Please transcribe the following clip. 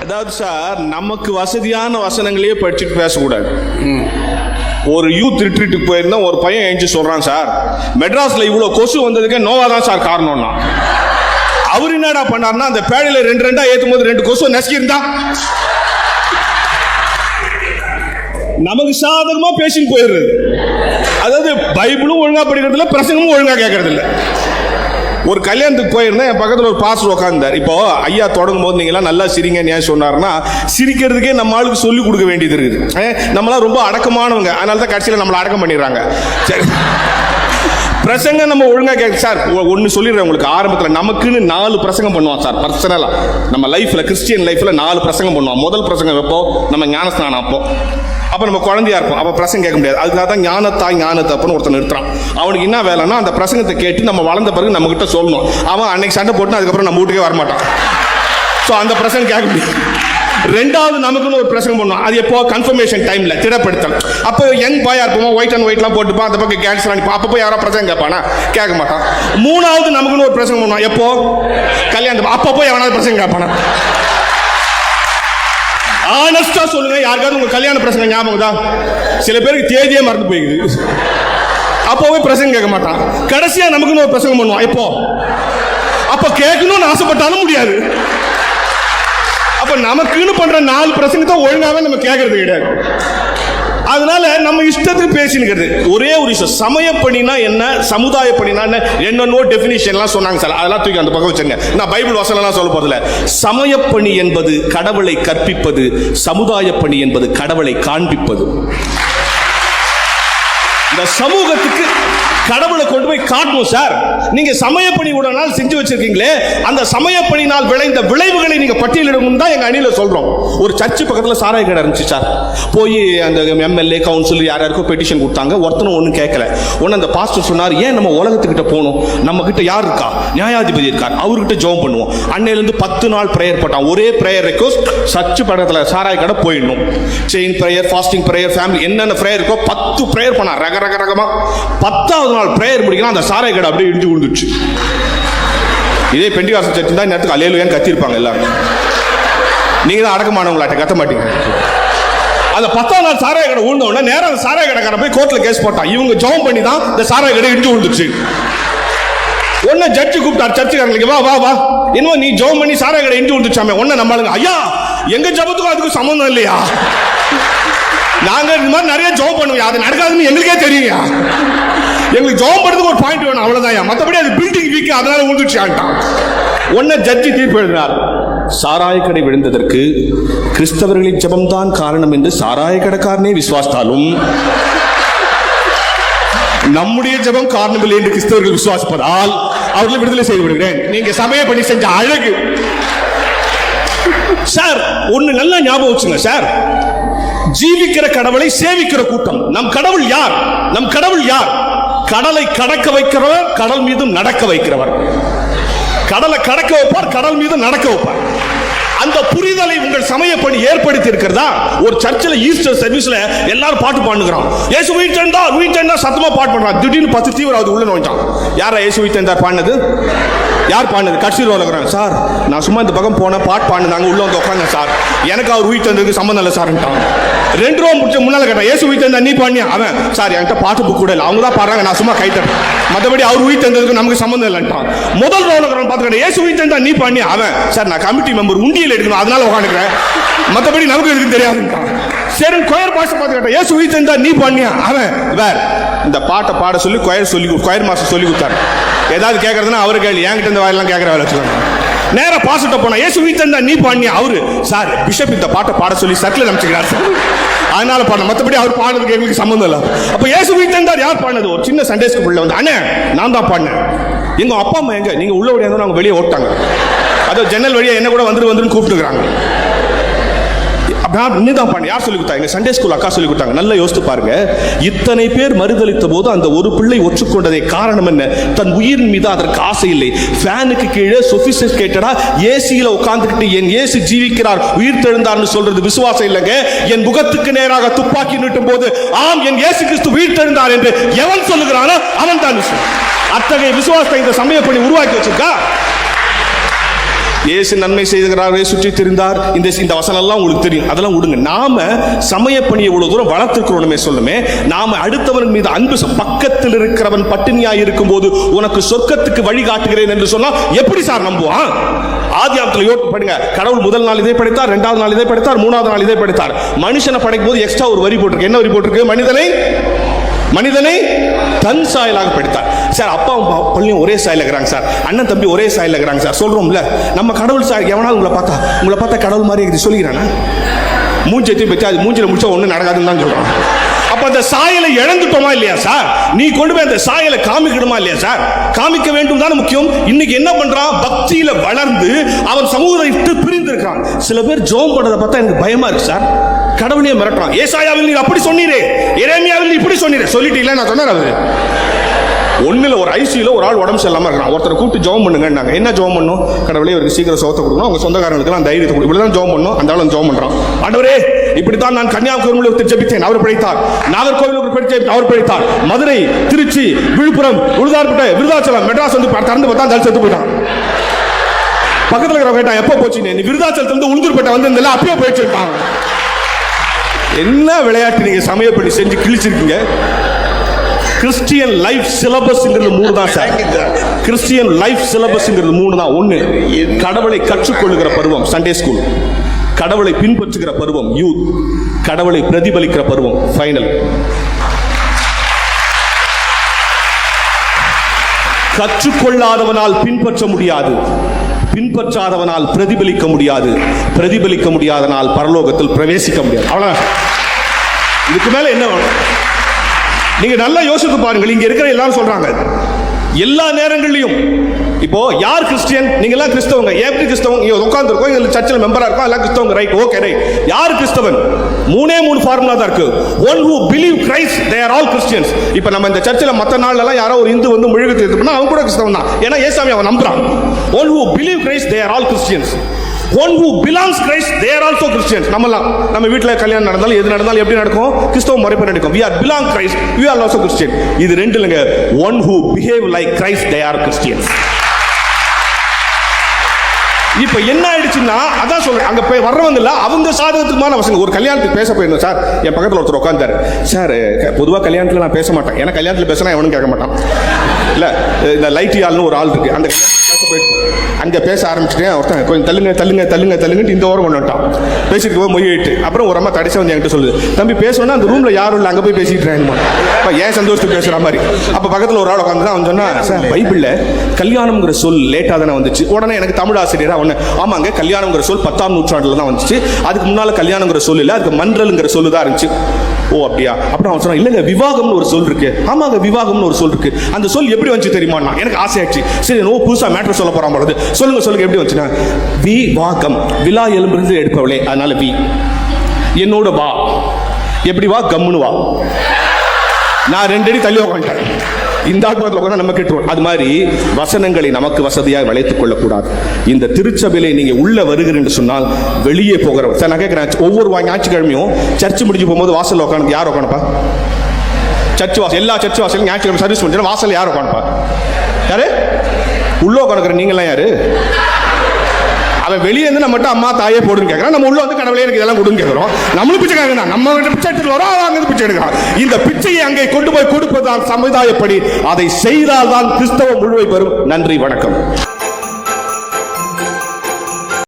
அதாவது சார், நமக்கு வசதியான வசனங்களையே படிச்சுட்டு பேசக்கூடாது. ஒரு யூத் ரிட்ரீட்டுக்கு போயிருந்தா ஒரு பையன் எழுந்து சொல்றான், சார் மெட்ராஸ்ல இவ்வளவு கொசு வந்ததுக்கே நோவா தான் சார் காரணம்னா. அவர் என்னடா பண்ணார்னா, அந்த பேழையில ரெண்டு ரெண்டா ஏத்தும் போது 2 கொசு நசுக்கி இருந்தா நமக்கு சாதகமா பேசிட்டு போயிடுறது. அதாவது பைபிளும் ஒழுங்கா படிக்கிறது இல்லை, பிரசங்கமும் ஒழுங்கா கேட்கறது இல்லை. ஒரு கல்யாணத்துக்கு போயிருந்தேன், என் பக்கத்தில் ஒரு பாஸ்டர் உட்கார்ந்தார். இப்போ ஐயா தொடங்கும் போது நீங்களாம் நல்லா சிரிங்கன்னு ஏன் சொன்னார்னா, சிரிக்கிறதுக்கே நம்ம ஆளுக்கு சொல்லிக் கொடுக்க வேண்டியது இருக்குது. நம்மளாம் ரொம்ப அடக்கமானவங்க, அதனால தான் கடைசியில் நம்மளை அடக்கம் பண்ணிடுறாங்க. சரி, பிரசங்கம் நம்ம ஒழுங்கா கேட்க. சார் ஒன்று சொல்லிடுறேன் உங்களுக்கு, ஆரம்பத்தில் நமக்குன்னு 4 பிரசங்கம் பண்ணுவான் சார். பர்சனலா நம்ம லைஃப்ல, கிறிஸ்டியன் லைஃப்ல 4 பிரசங்கம் பண்ணுவான். முதல் பிரசங்கம் எப்போ? நம்ம ஞானஸ்நானம் அப்போ. அப்போ நம்ம குழந்தையா இருப்போம், அப்போ பிரசங்கம் கேட்க முடியாது. அதுக்காக தான் ஞானத்தாய் ஞானத்தப்பன்னு ஒருத்தன் நிறுத்துறான். அவனுக்கு என்ன வேலைன்னா, அந்த பிரசங்கத்தை கேட்டு நம்ம வளர்ந்த பிறகு நம்ம கிட்ட சொல்லணும். அவன் அன்னைக்கு சண்டை போட்டு அதுக்கப்புறம் நம்ம வீட்டுக்கே வரமாட்டான். ஸோ அந்த பிரசங்கம் கேட்க முடியாது. 2வது நமக்குன்னு ஒரு பிரசங்கம் பண்ணுவோம். அது எப்போ? கன்ஃபர்மேஷன் டைம்ல, திடப்படுத்தல். அப்போ யங் பாயா இருப்போம், ஒயிட் அண்ட் ஒயிட்லாம் போட்டுப்போம், அந்த பக்கம் கேன்சர் அனுப்போம். அப்போ யாரோ பிரசங்கம் கேட்பானா? கேட்க மாட்டான். 3வது நமக்குன்னு ஒரு பிரசங்கம் பண்ணுவோம். எப்போ? கல்யாணம். அப்போ எவனாவது பிரசங்கம் கேட்பானா? ஆனஸ்டா சொல்லுங்க, யாருக்காவது உங்க கல்யாண பிரசங்கம் ஞாபகம் தான்? சில பேருக்கு தேதியே மறந்து போயிடுது. அப்போவே பிரசங்கம் கேட்க மாட்டான். கடைசியா நமக்குன்னு ஒரு பிரசங்கம் பண்ணுவான். எப்போ? அப்ப கேட்கணும்னு ஆசைப்பட்டாலும் முடியாது. அப்ப நமக்குன்னு பண்ற 4 பிரசங்கத்தை ஒழுங்காவே நம்ம கேட்கறது கிடையாது. அதனால நம்ம இஷ்டத்துக்கு பேசினுக்கிறது. ஒரே ஒரு விஷயம், சமய பணினா என்ன, சமுதாய பணினா என்ன, என்னென்னோ டெஃபினிஷன்லாம் சொன்னாங்க சார். அதெல்லாம் தூக்கி அந்த பக்கம் வச்சுங்க. நான் பைபிள் வசனம்லாம் சொல்ல போறதில்ல. சமய பணி என்பது கடவுளை கற்பிப்பது, சமுதாய பணி என்பது கடவுளை காண்பிப்பது. இந்த சமூகத்துக்கு கடவுளை கொண்டு போய் காட்டணும் சார். நீங்க சமயப்பணி ஒரு நாள் செஞ்சு வச்சிருக்கீங்களே, அந்த சமயப்பணினால் விளைந்த விளைவுகளை நீங்க பட்டியலிடணும் தான் எங்க அணியில சொல்றோம். ஒரு சர்ச்சு பக்கத்தில் சாராய கடை இருந்துச்சு சார். போய் அந்த எம்எல்ஏ கவுன்சில் யாராருக்கோ பெட்டிஷன் கொடுத்தாங்க. ஒருத்தனும் ஒன்றும் கேட்கல. ஒன்று அந்த பாஸ்டர் சொன்னார், ஏன் நம்ம உலகத்துக்கிட்ட போகணும், நம்ம கிட்ட யார் இருக்கா? நியாயாதிபதி இருக்கார், அவர்கிட்ட ஜெபம் பண்ணுவோம். அன்னையிலேருந்து 10 நாள் பிரேயர் போட்டான். ஒரே பிரேயர் ரெக்வஸ்ட், சர்ச்சு பக்கத்தில் சாராய கடை போயிடணும். Chain prayer, fasting prayer, family என்னென்ன பிரேயர் இருக்கோ 10 பிரேயர் பண்ணான். ரகரகமா 10வது நாள் பிரேயர் முடிக்கலாம், அந்த சாராய கடை அப்படியே இடிஞ்சு விழுந்துச்சு. இதே பெண்டிகாஸ்ட் சர்ச் தான் நேரத்துக்கு அல்லேலூயான்னு கத்திருப்பாங்க எல்லாரும். நீங்க தான் அடக்கமானவங்களாட்ட கத்த மாட்டீங்க. அந்த 10வது நாள் சாராய கடை விழுந்த உடனே நேரம் அந்த சாராய கடைக்காரன் போய் கோர்ட்ல கேஸ் போட்டான். இவங்க ஜெபம் பண்ணி தான் இந்த சாராய கடை இடிஞ்சு விழுந்துச்சு. உடனே ஜட்ஜி கூப்பிட்டார் சர்ச்சுக்காரங்களுக்கு, வா வா வா, இன்னும் நீ ஜெபம் பண்ணி சாராய கடை இடிஞ்சு விழுந்துச்சாமே. உடனே நம்மளுங்க, ஐயா எங்க ஜெபத்துக்கும் அதுக்கும் சம்பந்தம் இல்லையா, நாங்க இந்த மாதிரி நிறைய ஜெபம் பண்ணுவோம், அது நடக்காதுன்னு எங்களுக்கே தெரியுங்க. எங்களுக்கு ஜெபம் பண்றதுக்கு ஒரு பாயிண்ட் வேணும், அவ்வளவுதான். மற்றபடி அது பில்டிங் வீக், அதனால விழுந்துச்சான்ட்டான். உடனே ஜட்ஜி தீர்ப்பு எழுதினார். சாராய கடை விழுந்ததற்கு கிறிஸ்தவர்களின் ஜெபம்தான் காரணம் என்று சாராய கடைக்காரனே விசுவாசித்தாலும் நம்முடைய ஜெபம் காரணம் இல்லை என்று கிறிஸ்தவர்கள் விசுவாசிப்பதால் அவர்களை விடுதலை செய்து விடுகிறேன். நீங்க சமய பணி செஞ்ச அழகு சார். ஒண்ணு நல்லா ஞாபகம் வச்சுங்க சார், ஜீவிக்கிற கடவுளை சேவிக்கிற கூட்டம். நம் கடவுள் யார்? நம் கடவுள் யார்? கடலை கடக்க வைக்கிறவர், கடல் மீது நடக்க வைக்கிறவர். கடலை கடக்க வைப்பார், கடல் மீது நடக்க வைப்பார். அந்த புரிதலை உங்கள் சமய பணி ஏற்படுத்தி இருக்கிறதா? ஒரு சர்ச்சில் ஈஸ்டர் சர்வீஸ்ல எல்லாரும் பாட்டு பாடுகிறான், இயேசு உயிர்த்தெழுந்தார் உயிர்த்தெழுந்தார் சத்தமா பாட்டு பண்றான். திடீர்னு 10 தீவிரவாதி உள்ள நுழைஞ்சான். யாரா இயேசு உயிர்த்தெழுந்தார் பாடினது? யார் பாடினது? கட்சியில் வளர்க்குறாங்க சார். நான் சும்மா இந்த பக்கம் போன பாட்டு பாடினாங்க, உள்ள வந்து உட்காந்து சார், எனக்கு அவர் உயிர்த்தெழுந்ததுக்கு சம்பந்தம் இல்லை சார்ட்டான். 2 ரூபா முடிச்ச முன்னால கேட்டான், இயேசு உயிர்த்தெழுந்தா நீ பாடினியா? அவன், சார் என்கிட்ட பாட்டு புக் கூட இல்லை, அவங்க தான் பாடுறாங்க, நான் சும்மா கைத்தேன், மற்றபடி அவர் உயிர்த்தெழுந்ததுக்கு நமக்கு சம்பந்தம் இல்லைன்ட்டான். முதல் ரோல பார்த்துக்கிட்டேன், இயேசு உயிர்த்தெழுந்தா நீ பாடினியா? அவன், சார் நான் கமிட்டி மெம்பர், உண்டியல் எடுக்கணும் அதனால உட்காந்துக்கிறேன், மற்றபடி நமக்கு எதுக்கு தெரியாதுன்ட்டான். சரி கொயர் மாஸ்டர் பார்த்துக்கிட்டேன், இயேசு உயிர்த்தெழுந்தா நீ பாடினியா? அவன் வேற இந்த பாட்டை பாட சொல்லி கொயர் மாஸ்டர் சொல்லி கொடுத்தாரு. ஏதாவது கேட்கறதுன்னா அவரு கேள்வி, என்கிட்ட இந்த வாயிலாம் கேட்கற வேலை வச்சுக்கோங்க. நேரா பாஸ்டர்ட்ட போனா, இயேசு உயிர்த்தெழுந்தா நீ பாடினியா? அவரு, சார் பிஷப் இந்த பாட்டை பாட சொல்லி சர்க்கிள் அமைச்சுக்கிறார் சார், அதனால பாட, மற்றபடி அவர் பாடுறதுக்கு எங்களுக்கு சம்பந்தம் இல்லை. அப்ப இயேசு உயிர்த்தெழுந்தார் யார் பாடினது? ஒரு சின்ன சண்டே ஸ்கூல்ல வந்து, அண்ணே நான் தான் பாடினேன். எங்க அப்பா அம்மா எங்க? நீங்க உள்ள வழியா அவங்க வெளியே ஓட்டாங்க, அதோ ஜன்னல் வழியா என்ன கூட வந்துருன்னு கூப்பிட்டுக்கிறாங்க. தான் பண்ண யார் சொல்லி கொடுத்தாங்க? சண்டே ஸ்கூல் அக்கா சொல்லி கொடுத்தாங்க. நல்லா யோசித்து பாருங்க, இத்தனை பேர் மறுதளித்த போது அந்த ஒரு பிள்ளை ஒற்றுக்கொண்டதை காரணம் என்ன? தன் உயிரின் மீது அதற்கு ஆசை இல்லை. ஃபேனுக்கு கீழே சொபிஸ்டிகேட்டடா ஏசியில உட்கார்ந்துக்கிட்டு என் இயேசு ஜீவிக்கிறார் உயிர் தெழுந்தார்னு சொல்றது விசுவாசம் இல்லைங்க. என் முகத்துக்கு நேராக துப்பாக்கி நீட்டும் போது ஆம் என் இயேசு கிறிஸ்து உயிர் தெழுந்தார் என்று எவன் சொல்லுகிறானோ அவன் தான் விசுவாசம். அத்தகைய விசுவாசத்தை இந்த சமய பணி உருவாக்கி வச்சிருக்கா. இயேசு நன்மை செய்கிறாரே, சுற்றி திரிந்தார், இந்த வசனம் எல்லாம் உங்களுக்கு தெரியும். அதெல்லாம் விடுங்க. நாம சமய பணியை இவ்வளவு தூரம் வளர்த்துக்கிறோமே சொல்லுமே, நாம அடுத்தவன் மீது அன்பு, பக்கத்தில் இருக்கிறவன் பட்டினியாய் இருக்கும் போது உனக்கு சொர்க்கத்துக்கு வழி காட்டுகிறேன் என்று சொன்னா எப்படி சார் நம்புவான்? ஆதியாகமத்தில் யோசித்து படிங்க. கடவுள் முதல் நாள் இதை படைத்தார், இரண்டாவது நாள் இதை படைத்தார், மூணாவது நாள் இதை படைத்தார். மனுஷனை படைக்கும் போது எக்ஸ்ட்ரா ஒரு வரி போட்டிருக்கு. என்ன வரி போட்டிருக்கு? மனிதனை தன் சாயலாக படைத்தார். சார் அப்பாவும் பள்ளியும் ஒரே சாயல் இருக்கிறாங்க சார், அண்ணன் தம்பி ஒரே சாயல் இருக்கிறாங்க சார் சொல்றோம்ல. நம்ம கடவுள் சார் எவனாலும் உங்களை பார்த்தா கடவுள் மாதிரி இருக்குது சொல்லிக்கிறானா? மூஞ்சை பற்றி அது மூஞ்சில முடிச்சா ஒன்றும் நடக்காதுன்னு தான் சொல்றான். அப்ப அந்த சாயலை இழந்துட்டோமா இல்லையா சார்? நீ கொண்டு போய் அந்த சாயலை காமிக்கணுமா இல்லையா சார்? காமிக்க வேண்டும் தானே முக்கியம். இன்னைக்கு என்ன பண்றான்? பக்தியில வளர்ந்து அவன் சமூகத்தை விட்டு பிரிந்து இருக்கான். சில பேர் ஜெபம் பண்றதை பார்த்தா எனக்கு பயமா இருக்கு சார். கடவுளையே மிரட்டுறான். ஏசாயாவில் நீ அப்படி சொன்னீரே, எரேமியாவில் நீ இப்படி சொன்னீரே. சொல்லிட்டீங்களா? நான் சொன்னேன். அவரு ஒன்னுல ஒரு ஐசியூல ஒரு ஆள் உடம்பு சரியில்லாம இருக்கான். ஒருத்தரை கூப்பிட்டு ஜெபம் பண்ணுங்க. என்ன ஜெபம் பண்ணும்? கடவுளே இவருக்கு சீக்கிரம் சோத்தை கொடுக்கணும், அவங்க சொந்தக்காரங்களுக்கு தைரியத்தை கொடுக்கணும். இப்படிதான் ஜெபம் பண்ணும். அந்த ஆள் ஜெபம் பண்றான். ஆண்டவரே, இப்படித்தான் நான் கன்னியாகுமரியில் ஜெபித்தேன், அவர் பிழைத்தார். நாகர்கோவில் அவர் பிழைத்தார். மதுரை, திருச்சி, விழுப்புரம், உளுதார்பேட்டை, விருதாச்சலம், மெட்ராஸ் வந்து திறந்து பார்த்தா அந்த செத்து போயிட்டான். பக்கத்தில் இருக்கிற கேட்டான், எப்போ போச்சு? நீ விருதாச்சலத்துல உளுந்தூர்பேட்டை வந்து அப்பயே போயிட்டு இருப்பாங்க. என்ன விளையாட்டு நீங்க சமயப்படி செஞ்சு கிழிச்சிருக்கீங்க? கிறிஸ்டியன் லைஃப் சிலபஸ்ங்கிறது 3 தான் சார். கிறிஸ்டியன் லைஃப் சிலபஸ்ங்கிறது 3 தான். ஒன்னு, கடவுளை கற்றுக்கொள்ளுகிற பருவம் சண்டே ஸ்கூல், கடவுளை பின்பற்றுகிற பருவம் யூத், கடவுளை பிரதிபலிக்கிற பருவம் ஃபைனல். கற்றுக்கொள்ளாதவனால் பின்பற்ற முடியாது, பின்பற்றாதவனால் பிரதிபலிக்க முடியாது, பிரதிபலிக்க முடியாதனால் பரலோகத்தில் பிரவேசிக்க முடியாது. அவ்வளவுதான். இதுக்கு மேல என்ன வேணும்? நீங்க நல்லா யோசித்து பாருங்கள். இங்க இருக்கிற எல்லாரும் சொல்றாங்க எல்லா நேரங்களிலும். இப்போ யார் கிறிஸ்டியன்? நீங்க எல்லாம் கிறிஸ்தவங்க. எப்படி கிறிஸ்தவங்க? இங்க உட்கார்ந்து இருக்கோம், இங்க சர்ச்சில் மெம்பரா இருக்கோம், எல்லாம் கிறிஸ்தவங்க. Right, okay, right. யார் கிறிஸ்தவன்? 3 ஃபார்முலா தான் இருக்கு. One who believe Christ, they are all Christians. இப்போ நம்ம இந்த சர்ச்சில் மற்ற நாள்ல எல்லாம் யாரோ ஒரு இந்து வந்து முழுகு தீர்த்துனா அவன் கூட கிறிஸ்தவன் தான். ஏன்னா ஏசாமி அவன் நம்புறான். One who believe Christ, they are all Christians. One who belongs Christ, they are also Christians. நம்ம வீட்ல கல்யாணம் நடந்தாலும் எது நடந்தாலும் எப்படி நடக்கும்? கிறிஸ்தவ முறைப்படி நடக்கும். We are belong Christ, we are also Christian. இது ரெண்டு இல்லைங்க. One who behave like Christ, they are Christians. இப்ப என்ன ஆயிடுச்சுன்னா, அதான் சொல்றேன், அங்க போய் வர்றவங்க இல்ல, அவங்க சாதகத்துக்குமான வசங்க. ஒரு கல்யாணத்துக்கு பேச போயிருந்தோம் சார். என் பக்கத்தில் ஒருத்தர் உட்கார்ந்தாரு. சார், பொதுவாக கல்யாணத்துல நான் பேச மாட்டேன், ஏன்னா கல்யாணத்துல பேசினா எவனும் கேட்க மாட்டான். இல்ல, இந்த லைட் ஆள்னு ஒரு ஆள் இருக்கு, அந்த அங்கே பேச ஆரம்பிச்சுட்டேன். ஒருத்தன் கொஞ்சம் தள்ளுங்க இந்த ஓரம் கொண்டு வந்துட்டான். பேசிட்டு போய் மொழிட்டு அப்புறம் ஒரு அம்மா தடைசா வந்து என்கிட்ட சொல்லுது, தம்பி பேசணும்னா அந்த ரூம்ல யாரும் இல்லை, அங்கே போய் பேசிட்டு ஏன் சந்தோஷத்துக்கு பேசுற மாதிரி. அப்போ பக்கத்தில் ஒரு ஆள் உட்காந்து அவன் சொன்னா, சார் பைபிள்ல கல்யாணம்ங்கிற சொல் லேட்டாக தானே வந்துச்சு. உடனே எனக்கு தமிழ் ஆசிரியராக ஒன்று, ஆமாங்க கல்யாணம்ங்கிற சொல் 10ஆம் நூற்றாண்டுல தான் வந்துச்சு, அதுக்கு முன்னால கல்யாணம்ங்கிற சொல் இல்லை, அதுக்கு மன்றல்ங்கிற சொல்லு தான் இருந்துச்சு. ஓ அப்படியா? அப்புறம் அவன் சொன்னான், இல்லைங்க விவாகம்னு ஒரு சொல் இருக்கு. ஆமாங்க விவாகம்னு ஒரு சொல் இருக்கு. அந்த சொல் எப்படி வந்துச்சு தெரியுமா? எனக்கு ஆசையாச்சு. சரி, நோ புதுசா மேட்டர் சொல்ல போறான் பொழுது சொல்லுங்க எப்படி வந்துச்சுன்னா, விவாகம், விழா எலும்பிலிருந்து எடுப்பவளே, அதனால வி. என்னோட வா, எப்படி வா? கம்முன்னு வா. நான் 2 அடி தள்ளி உட்காந்துட்டேன். இந்த ஆத்மத்தில் உட்காந்து நம்ம கேட்டுருவோம். அது மாதிரி வசனங்களை நமக்கு வசதியாக வளைத்துக் கொள்ளக்கூடாது. இந்த திருச்சபையிலே நீங்க உள்ள வருகிறேன் என்று சொன்னால் வெளியே போகிற சார், நான் கேட்கிறேன், ஒவ்வொரு ஞாயிற்றுக்கிழமையும் சர்ச்சு முடிஞ்சு போகும்போது வாசல் உட்காந்து யார் உட்காந்துப்பா? சர்ச் வாசல், எல்லா சர்ச் வாசலும் ஞாயிற்றுக்கிழமை சர்வீஸ் முடிஞ்சா வாசல் யார் உட்காந்துப்பா? யாரு உள்ள உட்காந்துக்கிற? நீங்களாம் யாரு? அவன் வெளியே இருந்து நம்ம மட்டும் அம்மா தாயே போடுன்னு கேட்கறான், நம்ம உள்ள வந்து கடவுளே எனக்கு இதெல்லாம் கொடுன்னு கேட்கிறோம். நம்மளும் பிச்சை கேட்கணும், நம்ம பிச்சை எடுத்துட்டு வரோம், அங்கே பிச்சை எடுக்கிறான். இந்த பிச்சையை அங்கே கொண்டு போய் கொடுப்பதுதான் சமுதாயப்படி. அதை செய்தால்தான் கிறிஸ்தவ முழுமை பெறும். நன்றி, வணக்கம்.